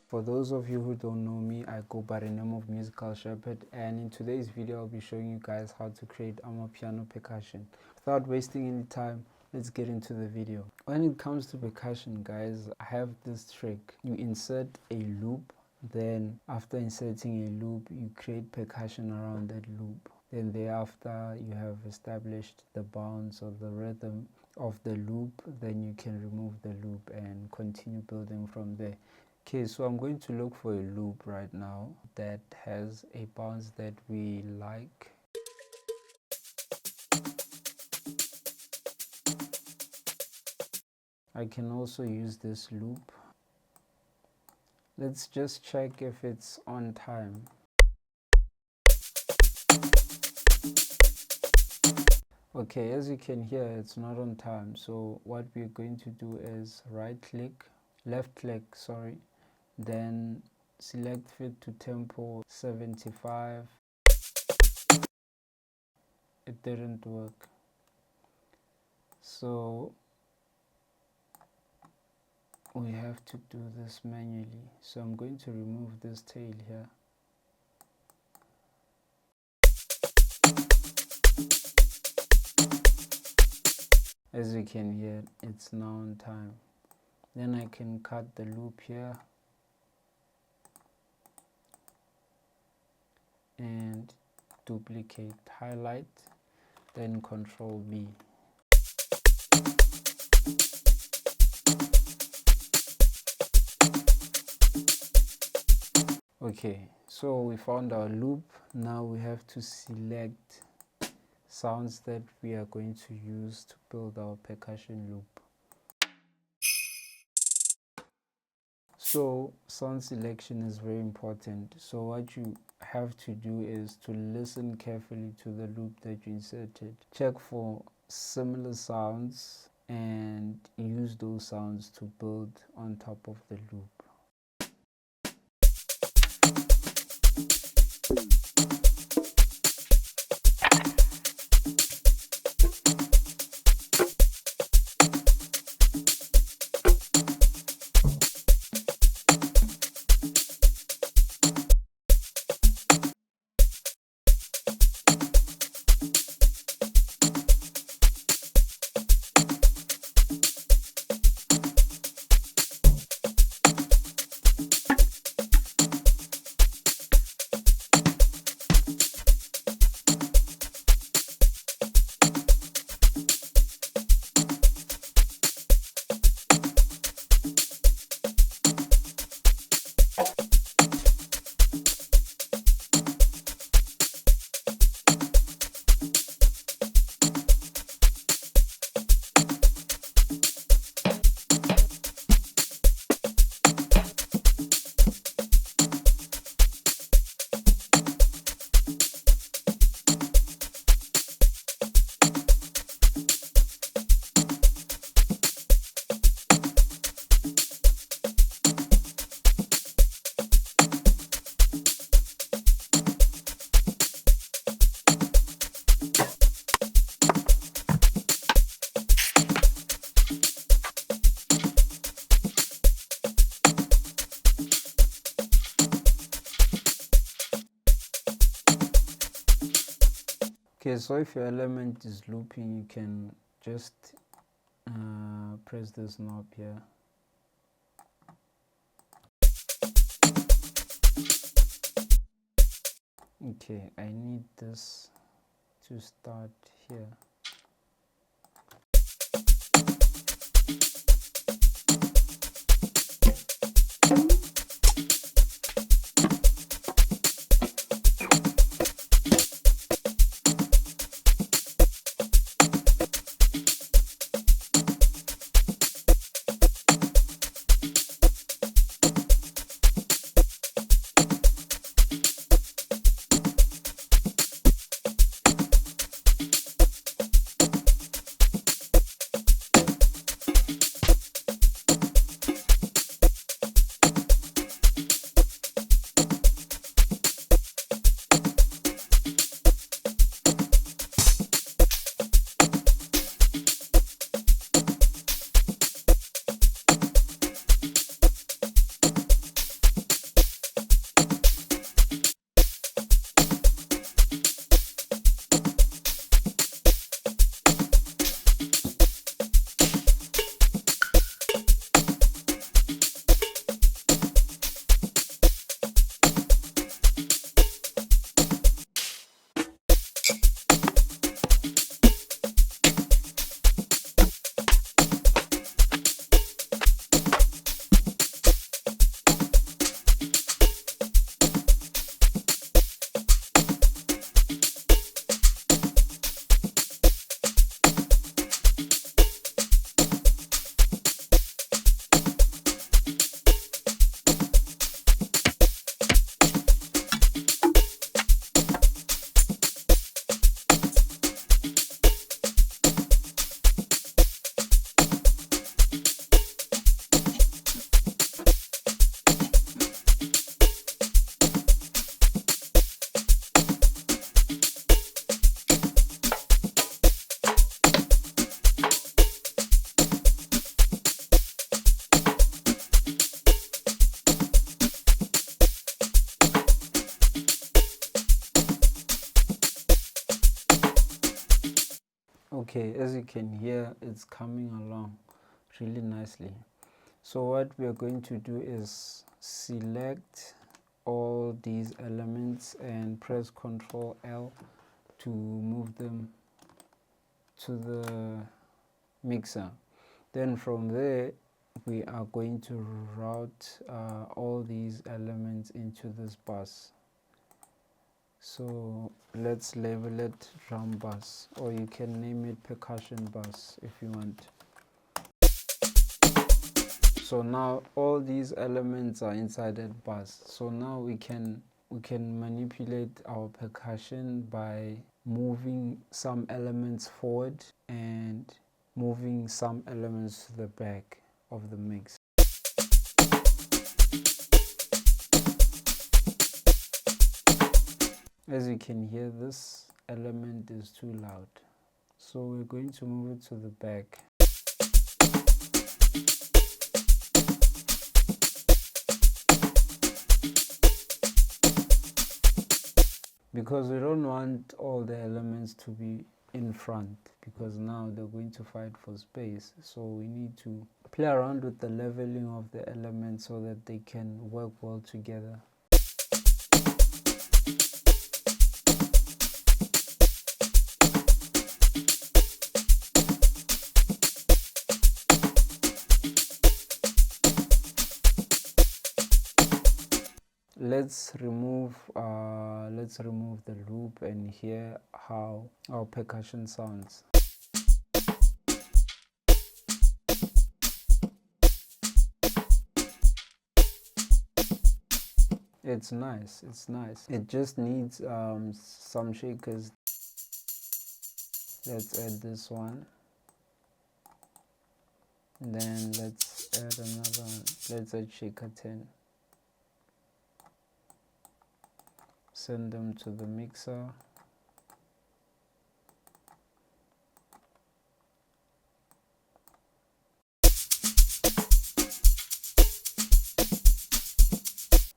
For those of you who don't know me, I go by the name of Musical Xhepard, and in today's video I'll be showing you guys how to create Amapiano Percussion. Without wasting any time, let's get into the video. When it comes to percussion, guys, I have this trick. You insert a loop, then after inserting a loop, you create percussion around that loop. Then thereafter you have established the bounds or the rhythm of the loop, then you can remove the loop and continue building from there. Okay, so I'm going to look for a loop right now that has a bounce that we like. I can also use this loop. Let's just check if it's on time. Okay, as you can hear, it's not on time. So what we're going to do is left click, then select fit to tempo 75. It didn't work, so we have to do this manually. So I'm going to remove this tail here. As you can hear, it's now on time. Then I can cut the loop here and duplicate, highlight, then Control V. Okay, so we found our loop. Now we have to select sounds that we are going to use to build our percussion loop. So sound selection is very important. So what you have to do is to listen carefully to the loop that you inserted. Check for similar sounds and use those sounds to build on top of the loop. Okay, so if your element is looping, you can just press this knob here. Okay, I need this to start here. Okay, as you can hear, it's coming along really nicely. So what we are going to do is select all these elements and press Ctrl L to move them to the mixer. Then from there we are going to route all these elements into this bus. So let's label it drum bus, or you can name it percussion bus if you want. So now all these elements are inside that bus. So now we can manipulate our percussion by moving some elements forward and moving some elements to the back of the mix. As you can hear, this element is too loud, so we're going to move it to the back. Because we don't want all the elements to be in front, because now they're going to fight for space. So we need to play around with the leveling of the elements so that they can work well together. Let's remove the loop and hear how our percussion sounds. It's nice. It just needs some shakers. Let's add this one, and then let's add another one. Let's add shaker 10. Send them to the mixer.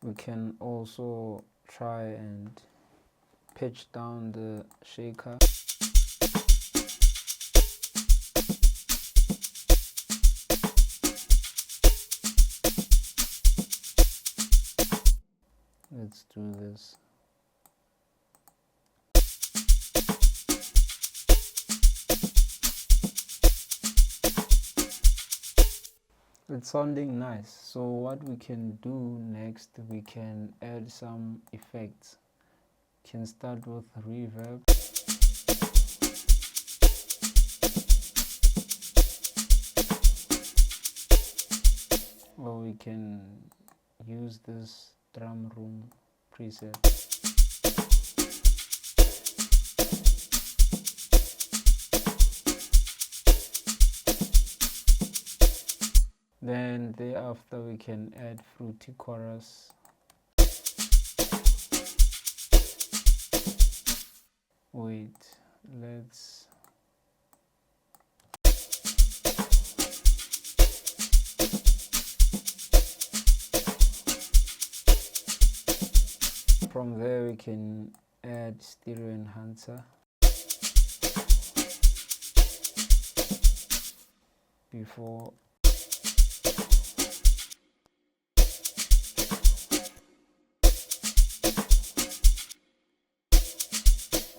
We can also try and pitch down the shaker. Let's do this. It's sounding nice. So what we can do next, we can add some effects. We can start with reverb. Or we can use this drum room preset. Then thereafter we can add fruity chorus. Wait, let's from there we can add stereo enhancer before.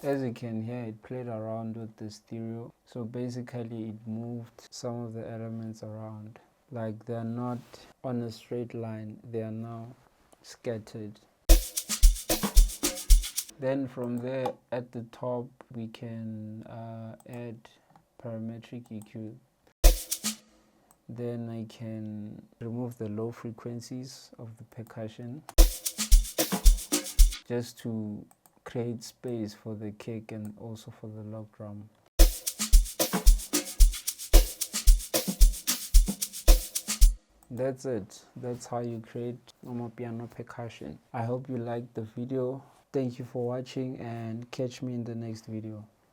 As you can hear, it played around with the stereo, so basically it moved some of the elements around, like they're not on a straight line, they are now scattered. Then from there at the top we can add parametric EQ. Then I can remove the low frequencies of the percussion just to create space for the kick and also for the log drum. That's it. That's how you create Amapiano Percussion. I hope you liked the video. Thank you for watching and catch me in the next video.